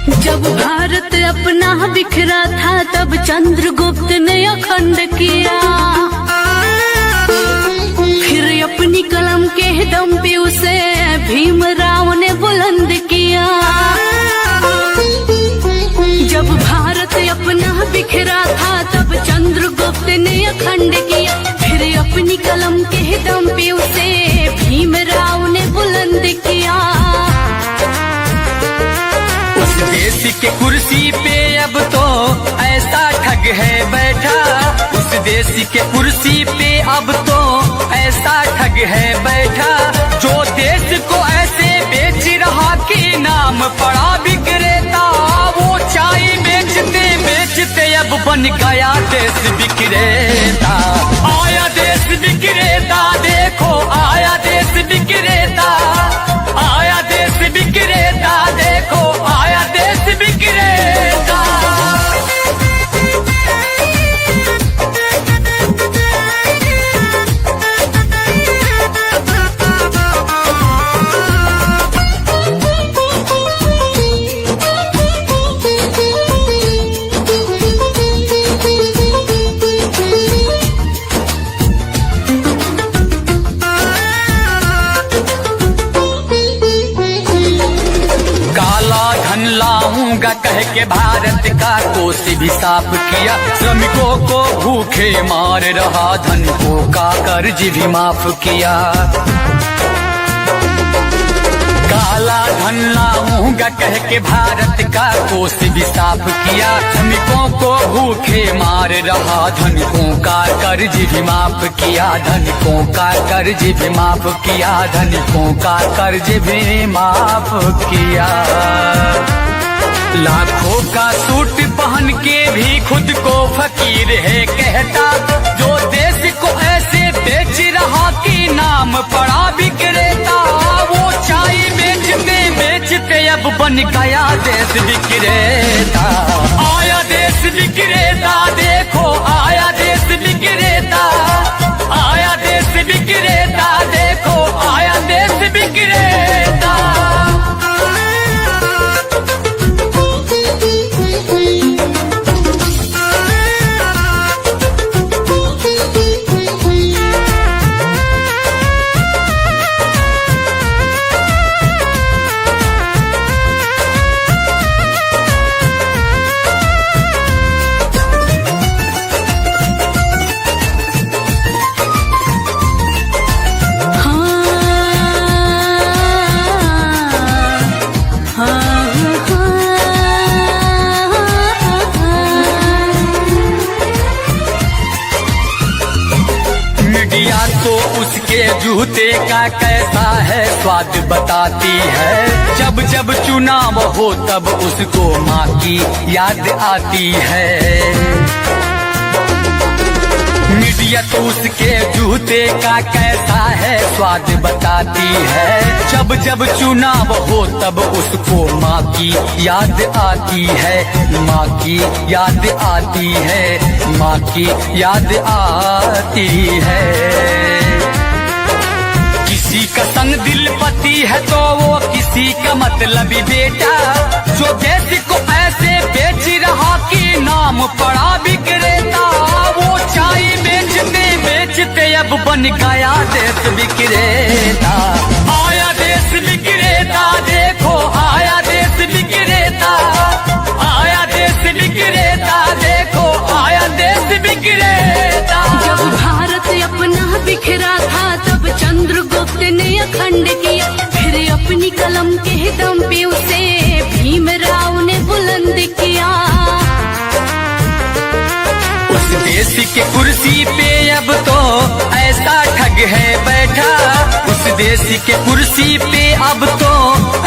जब भारत अपना बिखरा था तब चंद्रगुप्त ने अखंड किया, फिर अपनी कलम के दम पे उसे भीमराव ने बुलंद किया। जब भारत अपना बिखरा था तब चंद्रगुप्त ने अखंड किया, फिर अपनी कलम के दम पे उसे भीमराव ने बुलंद किया। उस देश के कुर्सी पे अब तो ऐसा ठग है बैठा, उस देश के कुर्सी पे अब तो ऐसा ठग है बैठा, जो देश को ऐसे बेच रहा कि नाम पड़ा विक्रेता। वो चाय बेचते बेचते अब बन गया देश विक्रेता। आया देश विक्रेता, देखो आया देश विक्रेता, आया देश विक्रेता, देखो आया देश विक्रेता। लाऊंगा कह के भारत का कोष भी साफ किया, श्रमिकों को भूखे मार रहा, धनिकों का कर्ज भी माफ किया। काला धन लाऊंगा कह के भारत का कोष भी साफ किया, श्रमिकों को भूखे मार रहा, धनिकों का कर्ज भी माफ किया, धनिकों का कर्ज भी माफ किया, धनिकों का कर्ज भी माफ किया। लाखों का सूट पहन के भी खुद को फकीर है कहता, जो देश को ऐसे बेच रहा कि नाम पड़ा विक्रेता। वो चाय बेचते बेचते अब बन गया देश विक्रेता। आया देश विक्रेता, देखो आया देश विक्रेता, आया देश विक्रेता, देखो आया देश विक्रेता। तो उसके जूते का कैसा है स्वाद बताती है, जब जब चुनाव हो तब उसको माँ की याद आती है। मीडिया तो उसके जूते का कैसा है स्वाद बताती है, जब जब चुनाव हो तब उसको माँ की याद आती है, माँ की याद आती है, माँ की याद आती है। किसी का संग दिल पति है तो वो किसी का मतलबी बेटा, जो देश को ऐसे बेच रहा कि नाम पड़ा विक्रेता। वो चाय बेचते बेचते अब बन गया देश विक्रेता। आया देश विक्रेता, देखो आया देश विक्रेता, आया देश विक्रेता, देखो आया देश विक्रेता। जब भारत अपना बिखरा था तब चंद्रगुप्त ने अखंड किया, फिर अपनी कलम के दम पे उसे भीमराव ने बुलंद किया। उस देश के कुर्सी पे अब तो ऐसा ठग है बैठा, उस देश के कुर्सी पे अब तो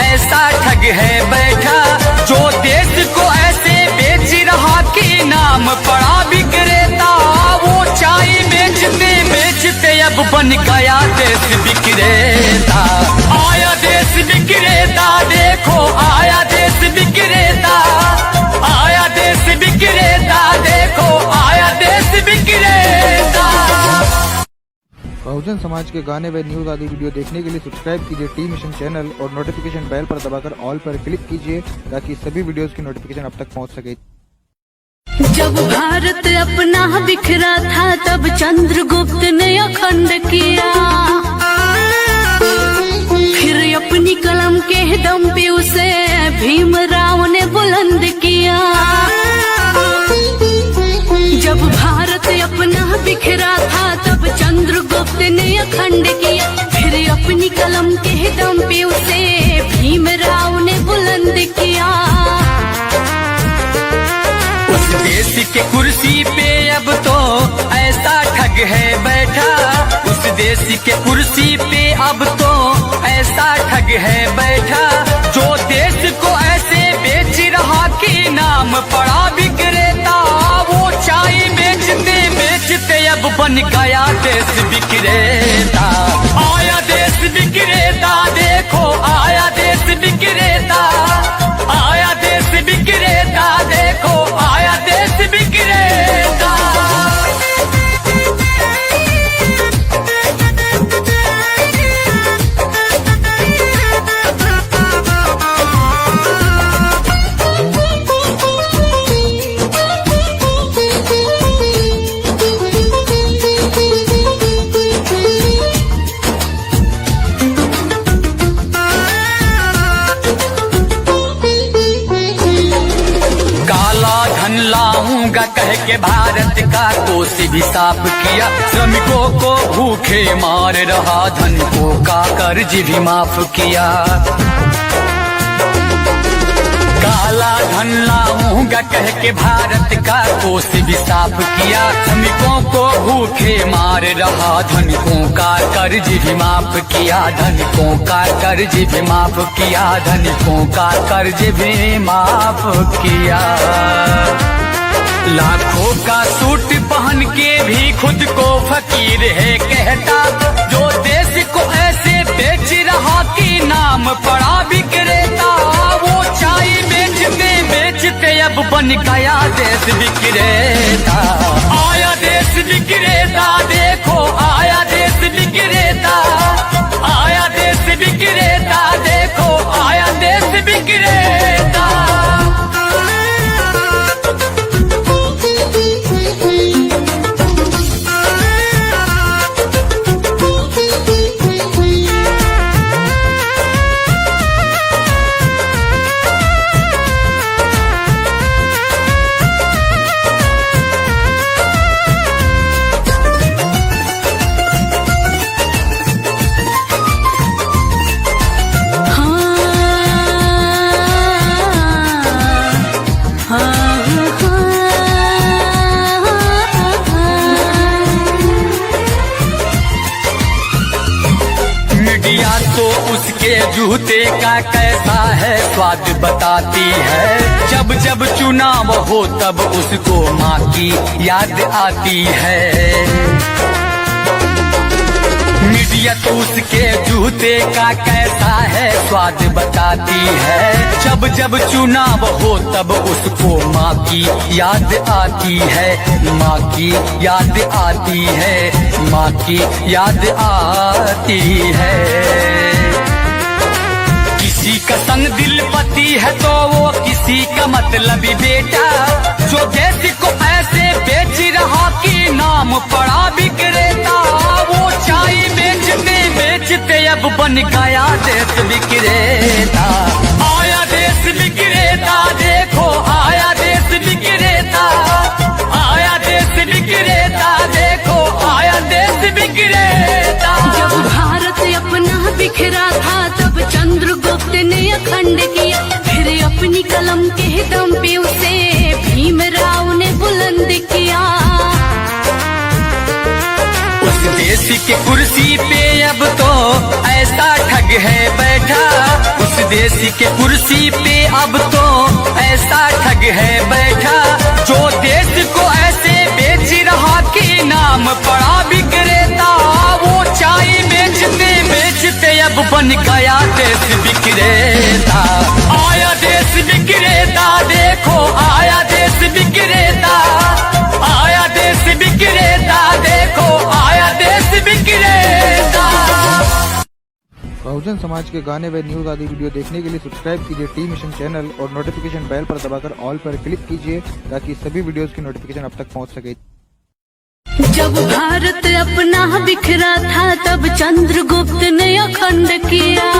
ऐसा ठग है बैठा, जो देश को ऐसे बेच रहा कि नाम पड़ा विक्रेता। वो चाय बेचते बेचते अब बन गया देश विक्रेता। आया देश विक्रेता, देखो आया देश विक्रेता, आया देश विक्रेता, देखो आया देश विक्रेता। बहुत बहुजन समाज के गाने व न्यूज आदि वीडियो देखने के लिए सब्सक्राइब कीजिए टी मिशन चैनल और नोटिफिकेशन बेल पर दबाकर ऑल पर क्लिक कीजिए ताकि सभी वीडियोस की नोटिफिकेशन आप तक पहुंच सके। जब भारत अपना बिखरा था तब चंद्रगुप्त ने अखंड किया, फिर अपनी कलम के दम पे उसे भीमराव ने बुलंद किया। जब भारत अपना बिखरा था तब चंद्रगुप्त ने अखंड किया, फिर अपनी कलम के दम पे उसे भीमराव ने बुलंद किया। उस देश के कुर्सी पे अब तो ऐसा ठग है बैठा, उस देश के कुर्सी पे अब तो ऐसा ठग है बैठा, जो देश को ऐसे बेच रहा कि नाम पड़ा विक्रेता। वो चाय बेचते बेचते अब बन गया देश विक्रेता। आया देश विक्रेता, देखो आया देश विक्रेता, आया देश विक्रेता, देखो आया देश विक्रेता। लाऊंगा कह के भारत का कोष भी साफ किया, श्रमिकों को भूखे मार रहा, धनिकों का कर्ज भी माफ किया। काला धन लाऊंगा कह के भारत का कोष भी साफ किया, श्रमिकों को भूखे मार रहा, धनिकों का कर्ज भी माफ किया, धनिकों का कर्ज भी माफ किया, धनिकों का कर्ज भी माफ किया। लाखों का सूट पहन के भी खुद को फकीर है कहता, जो देश को ऐसे बेच रहा कि नाम पड़ा विक्रेता। वो चाय बेचते बेचते अब बन गया देश विक्रेता। आया देश विक्रेता, देखो आया देश विक्रेता, आया देश विक्रेता, देखो आया देश विक्रेता। तो उसके जूते का कैसा है स्वाद बताती है, जब जब चुनाव हो तब उसको माँ की याद आती है। मीडिया तो उसके जूते का कैसा है स्वाद बताती है, जब जब चुनाव हो तब उसको माँ की याद आती है, माँ की याद आती है, माँ की याद आती है। किसी का संग दिल पति है तो वो किसी का मतलबी बेटा, जो देश को ऐसे बेच रहा कि नाम पड़ा विक्रेता। वो चाय बेचते बेचते अब बन गया देश विक्रेता। आया देश विक्रेता, देखो आया देश विक्रेता, आया देश विक्रेता, देखो आया देश विक्रेता। जब भारत अपना बिखरा था तब चंद्रगुप्त ने अखंड किया, फिर अपनी कलम के दम पे उसे भीमराव ने बुलंद किया। उस देश के कुर्सी पे अब तो ऐसा ठग है बैठा, उस देश के कुर्सी पे अब तो ऐसा ठग है बैठा, जो देश को ऐसे बेच रहा कि नाम पड़ा विक्रेता। वो चाय बेचते बेचते अब बन गया देश विक्रेता। आया देश विक्रेता, देखो आया देश विक्रेता, आया देश विक्रेता, देखो आया देश विक्रेता। बहुजन समाज के गाने व न्यूज आदि वीडियो देखने के लिए सब्सक्राइब कीजिए टी मिशन चैनल और नोटिफिकेशन बेल पर दबाकर ऑल पर क्लिक कीजिए ताकि सभी वीडियोस की नोटिफिकेशन आप तक पहुंच सके। जब भारत अपना बिखरा था तब चंद्रगुप्त ने अखंड किया,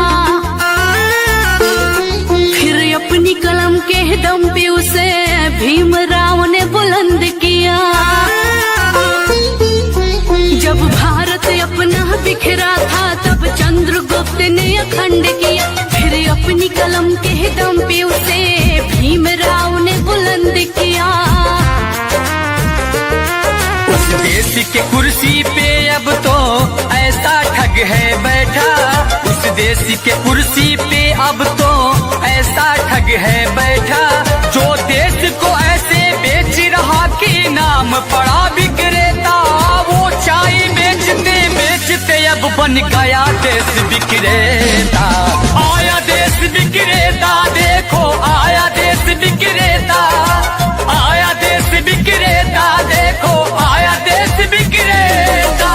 फिर अपनी कलम के दम पे उसे भीमराव ने बुलंद किया। जब भारत अपना बिखरा था तब चंद्रगुप्त ने अखंड किया, फिर अपनी कलम के दम पे उसे भीमराव ने बुलंद किया। उस देश के कुर्सी पे अब तो ऐसा ठग है बैठा, उस देश के कुर्सी पे अब तो ऐसा ठग है बैठा, जो देश को ऐसे बेच रहा कि नाम पड़ा विक्रेता। वो चाय बेचते बेचते अब बन गया देश विक्रेता। आया देश विक्रेता, देखो आया देश विक्रेता, आया देश विक्रेता, देखो आया देश विक्रेता।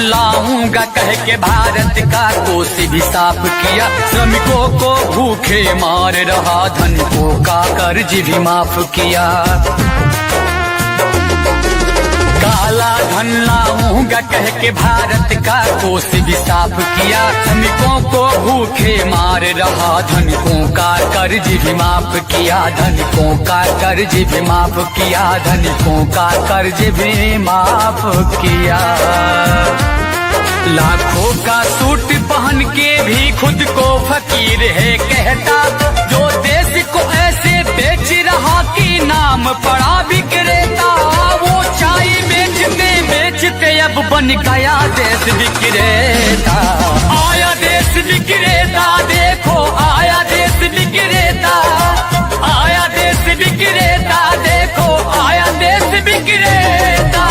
लाऊंगा कह के भारत का कोष भी साफ किया, श्रमिकों को भूखे मार रहा, धनिकों का कर्ज भी माफ किया। काला धन लाऊंगा कह के भारत का कोष भी साफ किया, श्रमिकों को भूखे मार रहा, धनिकों का कर्ज भी माफ किया, धनिकों का कर्ज भी माफ किया, धनिकों का कर्ज भी माफ किया। लाखों का सूट पहन के भी खुद को फकीर है कहता, जो देश को ऐसे बेच रहा कि नाम पड़ा विक्रेता। वो चाय बेचते बेचते अब बन गया देश विक्रेता। आया देश विक्रेता, देखो आया देश विक्रेता, आया देश विक्रेता, देखो आया देश विक्रेता।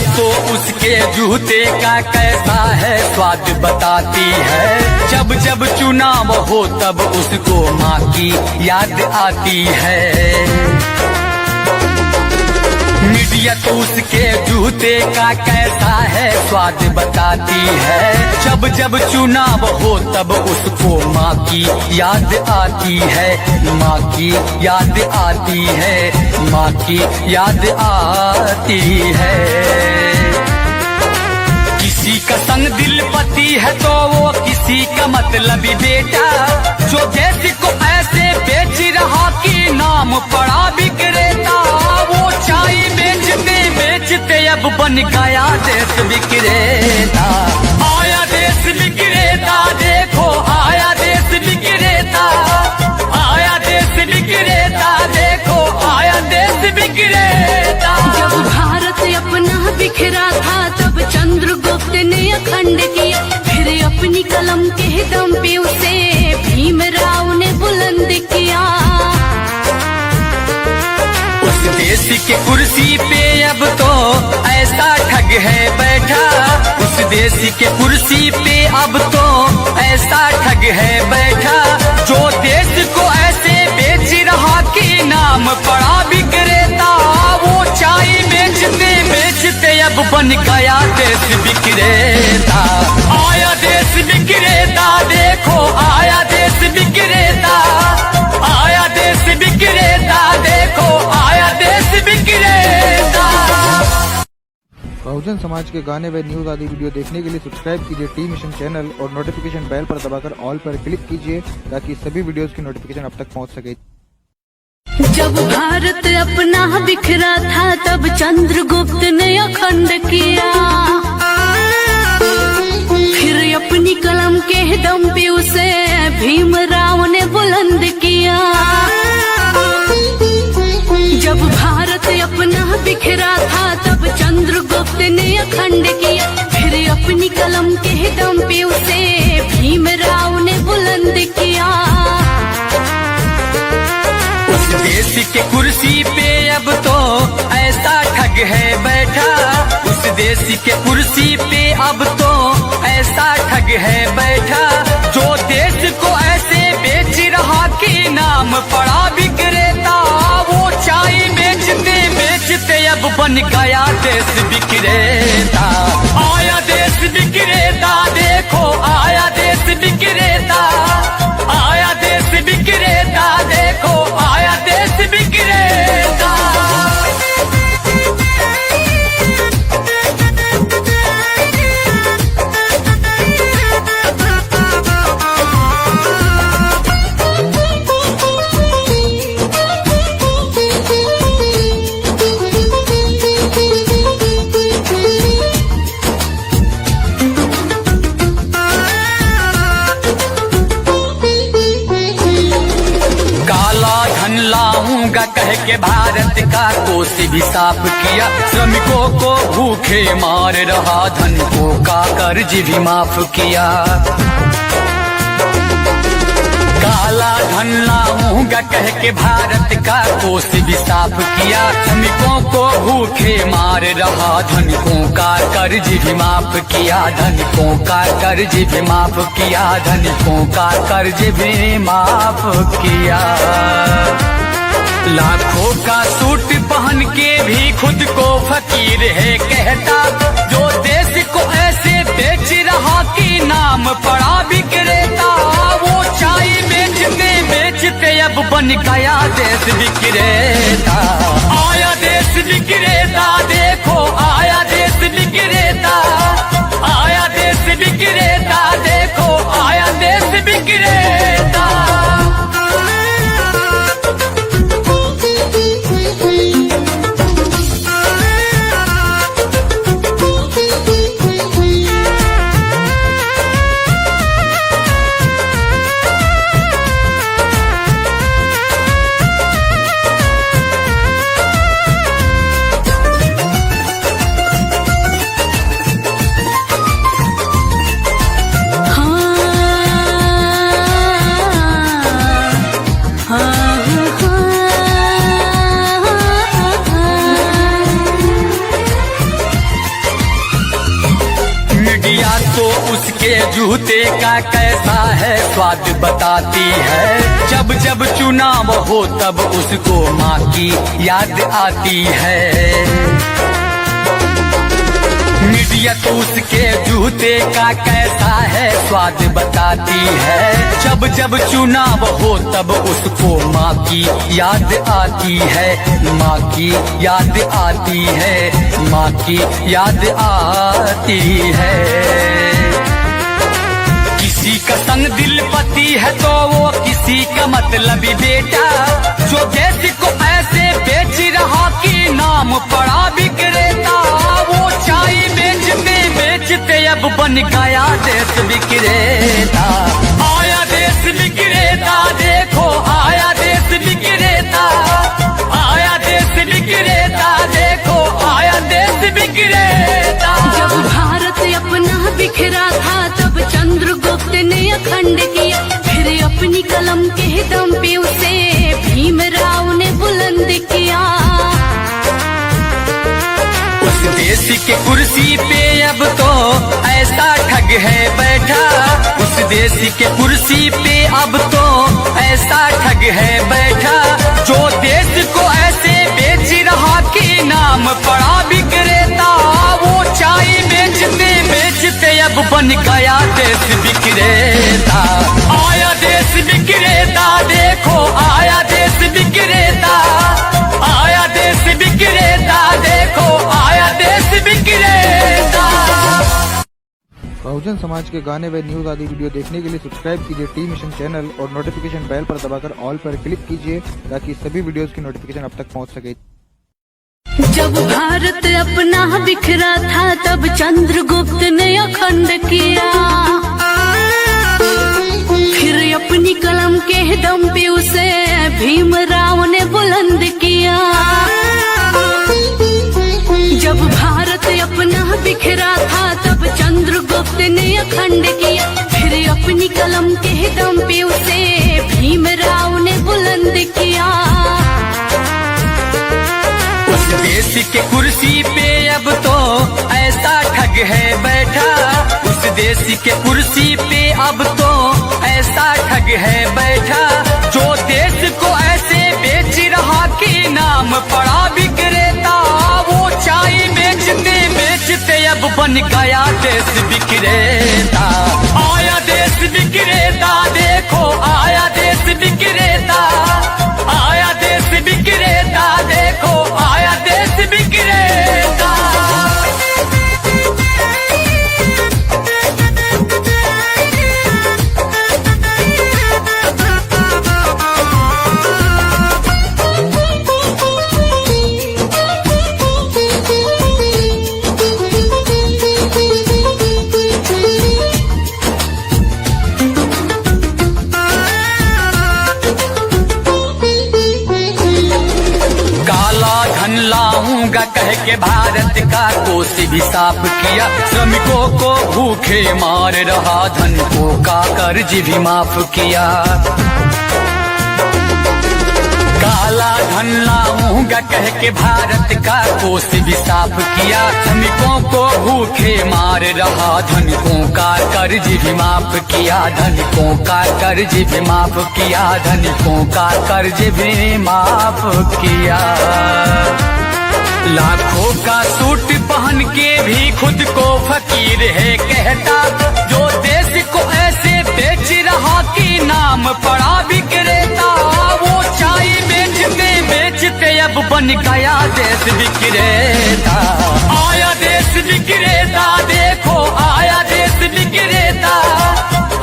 तो उसके जूते का कैसा है स्वाद बताती है, जब जब चुनाव हो तब उसको माँ की याद आती है। मीडिया तो उसके जूते का कैसा है स्वाद बताती है, जब जब चुनाव हो तब उसको माँ की याद आती है, माँ की याद आती है, माँ की याद आती है। किसी का संग दिल पति है तो वो किसी का मतलबी बेटा, जो देश को ऐसे बेच रहा कि नाम पड़ा विक्रेता। वो चाय बेचते बेचते अब बन गया देश विक्रेता। आया देश विक्रेता, देखो आया देश विक्रेता, आया देश विक्रेता, देखो आया देश विक्रेता। जब भारत अपना बिखरा था तब चंद्रगुप्त ने अखंड किया, फिर अपनी कलम के दम पे उसे भीमराव ने बुलंद किया। उस देश के कुर्सी पे अब तो ऐसा ठग है बैठा, उस देश के कुर्सी पे अब तो ऐसा ठग है बैठा, जो देश को ऐसे बेच रहा कि नाम पड़ा विक्रेता। वो चाय बेचते बेचते अब बन गया देश विक्रेता। आया देश विक्रेता, देखो आया देश विक्रेता, आया देश विक्रेता, देखो आया देश विक्रेता। बहुजन समाज के गाने व न्यूज आदि वीडियो देखने के लिए सब्सक्राइब कीजिए टी मिशन चैनल और नोटिफिकेशन बेल पर दबाकर ऑल पर क्लिक कीजिए ताकि सभी वीडियोस की नोटिफिकेशन आप तक पहुंच सके। जब भारत अपना बिखरा था तब चंद्रगुप्त ने अखंड किया, फिर अपनी कलम के दम पे उसे भीमराव ने बुलंद किया। जब भारत अपना बिखरा था तब चंद्रगुप्त ने अखंड किया, फिर अपनी कलम के दम पे उसे भीमराव ने बुलंद किया। उस देश के कुर्सी पे अब तो ऐसा ठग है बैठा, उस देश के कुर्सी पे अब तो ऐसा ठग है बैठा, जो देश को ऐसे बेच रहा कि नाम पड़ा विक्रेता। वो चाय बेचते बेचते अब बन गया देश विक्रेता। आया देश विक्रेता, देखो आया देश विक्रेता, आया देश विक्रेता, देखो आया देश विक्रेता। कह के भारत का कोष भी साफ किया, श्रमिकों को भूखे मार रहा, धनिकों का कर्ज भी माफ किया। काला धन लाऊंगा कह के भारत का कोष भी साफ किया, श्रमिकों को भूखे मार रहा, धनिकों का कर्ज भी माफ किया, धनिकों का कर्ज भी माफ किया, धनिकों का कर्ज भी माफ किया। लाखों का सूट पहन के भी खुद को फकीर है कहता, जो देश को ऐसे बेच रहा कि नाम पड़ा विक्रेता। वो चाय बेचते बेचते अब बन गया देश विक्रेता। आया देश विक्रेता, देखो आया देश विक्रेता, आया देश विक्रेता, देखो आया देश विक्रेता। जूते का कैसा है स्वाद बताती है, जब जब चुनाव हो तब उसको माँ की याद आती है। मीडिया तो उसके जूते का कैसा है स्वाद बताती है, जब जब चुनाव हो तब उसको माँ की याद आती है, माँ की याद आती है, माँ की याद आती है। किसी का संग दिल पति है तो वो किसी का मतलबी बेटा, जो देश को ऐसे बेच रहा कि नाम पड़ा विक्रेता। वो चाय बेचते बेचते अब बन गया देश विक्रेता। आया देश विक्रेता, देखो आया देश विक्रेता, आया देश विक्रेता, देखो आया देश विक्रेता। जब भारत अपना बिखरा था तब चंद्रगुप्त ने अखंड किया, फिर अपनी कलम के दम पे उसे भीमराव ने बुलंद किया। उस देश के कुर्सी पे अब तो ऐसा ठग है बैठा, उस देश के कुर्सी पे अब तो ऐसा ठग है बैठा, जो देश को ऐसे बेच रहा कि नाम पड़ा विक्रेता। वो चाय बेचते बेचते अब बन गया देश विक्रेता। आया देश विक्रेता, देखो आया देश विक्रेता, आया देश विक्रेता, देखो आया देश विक्रेता। बहुजन समाज के गाने व न्यूज आदि वीडियो देखने के लिए सब्सक्राइब कीजिए टी मिशन चैनल और नोटिफिकेशन बेल पर दबाकर ऑल पर क्लिक कीजिए ताकि सभी वीडियोस की नोटिफिकेशन अब तक पहुंच सके। जब भारत अपना बिखरा था तब चंद्रगुप्त ने अखंड किया, फिर अपनी कलम के दम पे उसे भीमराव ने बुलंद किया। जब भारत अपना बिखरा था तब चंद्रगुप्त ने अखंड किया, फिर अपनी कलम के दम पे उसे भीमराव ने बुलंद किया। उस देश के कुर्सी पे अब तो ऐसा ठग है बैठा, उस देश के कुर्सी पे अब तो ऐसा ठग है बैठा, जो देश को ऐसे बेच रहा कि नाम पड़ा विक्रेता। वो चाय बेचते बेचते अब बन गया देश विक्रेता। आया देश विक्रेता, देखो आया देश विक्रेता, आया देश विक्रेता, देखो आया देश विक्रेता। लाऊंगा कह के भारत का कोष भी साफ किया, श्रमिकों को भूखे मार रहा, धनिकों का कर्ज भी माफ किया। काला धन लाऊंगा कह के भारत का कोष भी साफ किया, श्रमिकों को भूखे मार रहा, धनिकों का कर्ज भी माफ किया, धनिकों का कर्ज भी माफ किया, धनिकों का कर्ज भी माफ किया। लाखों का सूट पहन के भी खुद को फकीर है कहता, जो देश को ऐसे बेच रहा कि नाम पड़ा विक्रेता। वो चाय बेचते बेचते अब बन गया देश विक्रेता। आया देश विक्रेता, देखो आया देश विक्रेता,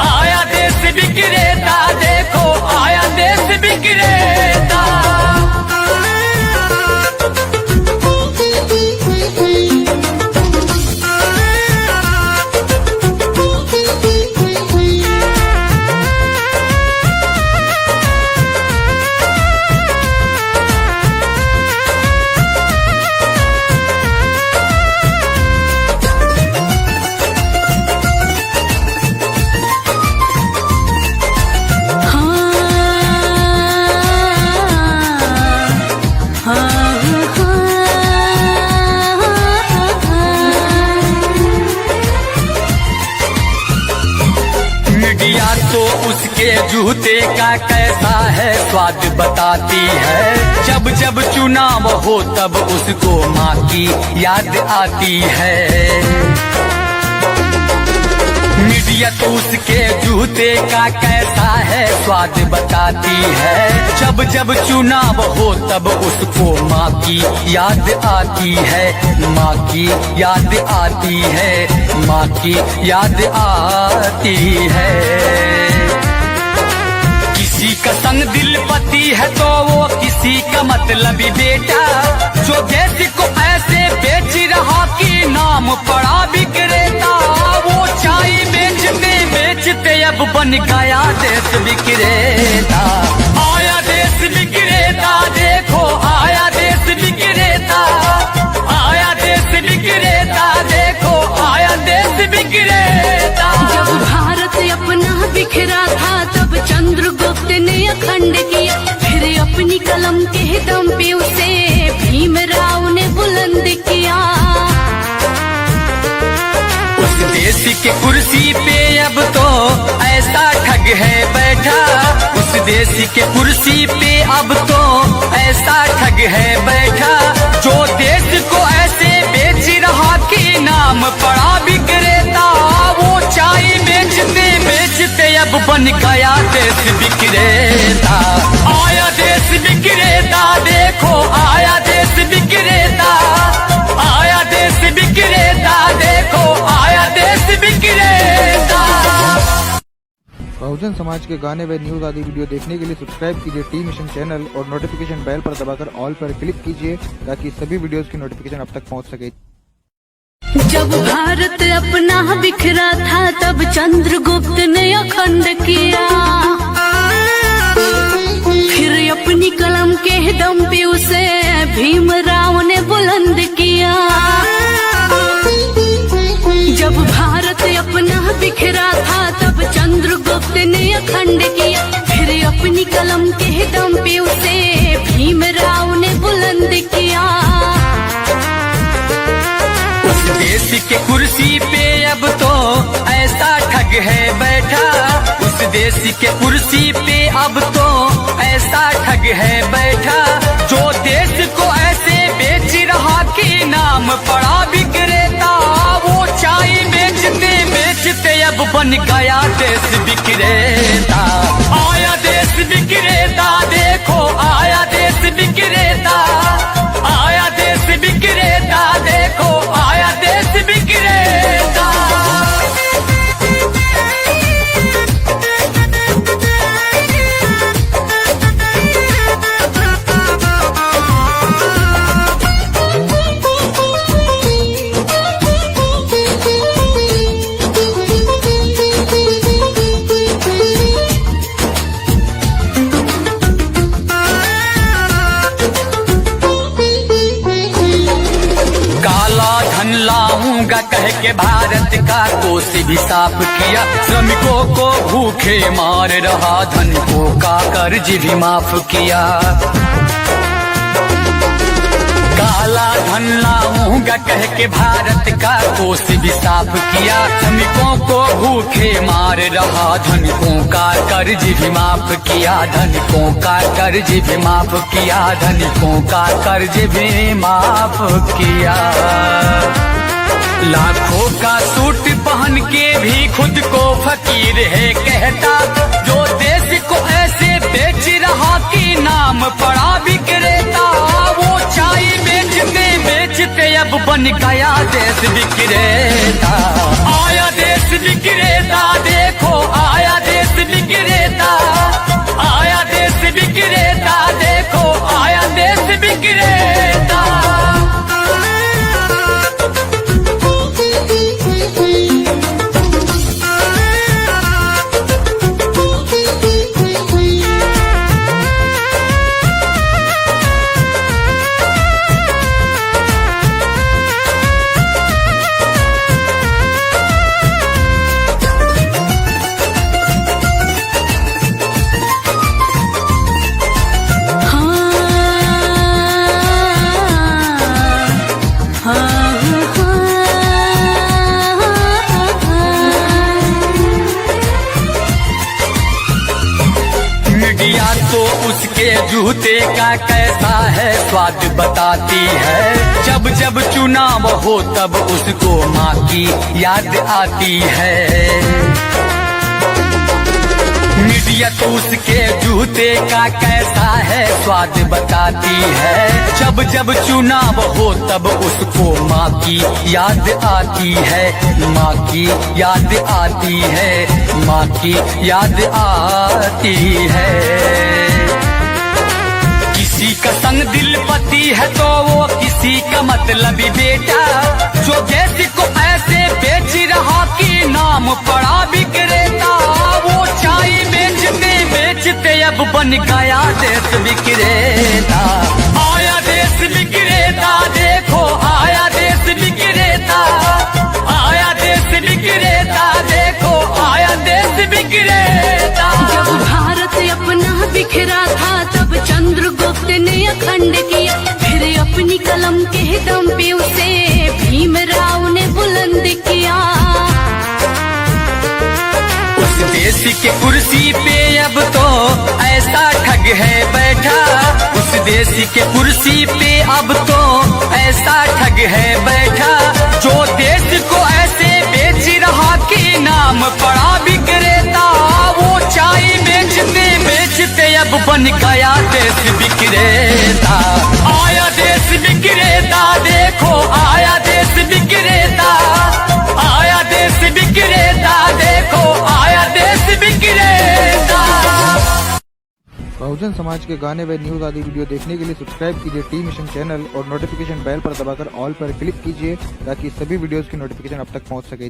आया देश विक्रेता, देखो आया देश विक्रेता। तो उसके जूते का कैसा है स्वाद बताती है, जब जब चुनाव हो तब उसको माँ की याद आती है। मीडिया तो उसके जूते का कैसा है स्वाद बताती है, जब जब चुनाव हो तब उसको माँ की याद आती है, माँ की याद आती है, माँ की याद आती है। किसी का संग दिल पति है तो वो किसी का मतलबी बेटा, जो देश को ऐसे बेच रहा कि नाम पड़ा विक्रेता। वो चाय बेचते बेचते अब बन गया देश विक्रेता। आया देश विक्रेता, देखो आया देश विक्रेता, आया देश विक्रेता, देखो आया देश विक्रेता। जब भारत अपना बिखरा था तब चंद्रगुप्त ने अखंड किया, फिर अपनी कलम के दम पे उसे भीमराव ने बुलंद किया। उस देश के कुर्सी पे अब तो ऐसा ठग है बैठा, उस देश के कुर्सी पे अब तो ऐसा ठग है बैठा, जो देश को ऐसे बेच रहा कि नाम पड़ा विक्रेता। वो चाय बेचते बेचते अब बन गया देश विक्रेता। आया देश विक्रेता, देखो आया देश विक्रेता, आया देश विक्रेता, देखो आया देश विक्रेता। बहुजन समाज के गाने व न्यूज आदि वीडियो देखने के लिए सब्सक्राइब कीजिए टी मिशन चैनल और नोटिफिकेशन बेल पर दबाकर ऑल पर क्लिक कीजिए ताकि सभी वीडियोस की नोटिफिकेशन आप तक पहुंच सके। जब भारत अपना बिखरा था तब चंद्रगुप्त ने अखंड किया, फिर अपनी कलम के दम पे उसे भीमराव ने बुलंद किया। जब भारत अपना बिखरा था तब चंद्रगुप्त ने अखंड किया, फिर अपनी कलम के दम पे उसे भीमराव ने बुलंद किया। उस देश के कुर्सी पे अब तो ऐसा ठग है बैठा, उस देश के कुर्सी पे अब तो ऐसा ठग है बैठा, जो देश को ऐसे बेच रहा कि नाम पड़ा विक्रेता। वो चाय बेचते बेचते अब बन गया देश विक्रेता। आया देश विक्रेता, देखो आया देश विक्रेता, आया देश विक्रेता, देखो आया देश विक्रेता। लाऊंगा कह के भारत का कोष भी साफ किया, श्रमिकों को भूखे मार रहा, धनिकों का कर्ज भी माफ किया। काला धन लाऊंगा कह के भारत का कोष भी साफ किया, श्रमिकों को भूखे मार रहा, धनिकों का कर्ज भी माफ किया, धनिकों का कर्ज भी माफ किया, धनिकों का कर्ज भी माफ किया। लाखों का सूट पहन के भी खुद को फकीर है कहता, जो देश को ऐसे बेच रहा कि नाम पड़ा विक्रेता। वो चाय बेचते बेचते अब बन गया देश विक्रेता। आया देश विक्रेता, देखो आया देश विक्रेता, आया देश विक्रेता, देखो आया देश विक्रेता। तो उसके जूते का कैसा है स्वाद बताती है, जब जब चुनाव हो तब उसको माँ की याद आती है। मीडिया तो उसके जूते का कैसा है स्वाद बताती है, जब जब चुनाव हो तब उसको माँ की याद आती है, माँ की याद आती है, माँ की याद आती है। किसी का संग दिल पति है तो वो किसी का मतलबी बेटा, जो देश को ऐसे बेच रहा कि नाम पड़ा विक्रेता। वो चाय बेचते बेचते अब बन गया देश विक्रेता। आया देश विक्रेता, देखो आया देश विक्रेता, आया देश विक्रेता, देखो आया देश विक्रेता। जब भारत अपना बिखरा था तब चंद्रगुप्त ने अखंड किया, फिर अपनी कलम के दम पे उसे भीमराव ने बुलंद किया। उस देश के कुर्सी पे अब तो ऐसा ठग है बैठा, उस देश के कुर्सी पे अब तो ऐसा ठग है बैठा, जो देश को ऐसे बेच रहा कि नाम पड़ा विक्रेता। वो चाय बेचते बेचते अब बन गया देश विक्रेता। आया देश विक्रेता, देखो आया देश विक्रेता, आया देश विक्रेता, देखो आया देश विक्रेता। बहुजन समाज के गाने व न्यूज आदि वीडियो देखने के लिए सब्सक्राइब कीजिए टी मिशन चैनल और नोटिफिकेशन बेल पर दबाकर ऑल पर क्लिक कीजिए ताकि सभी वीडियोस की नोटिफिकेशन अब तक पहुंच सके।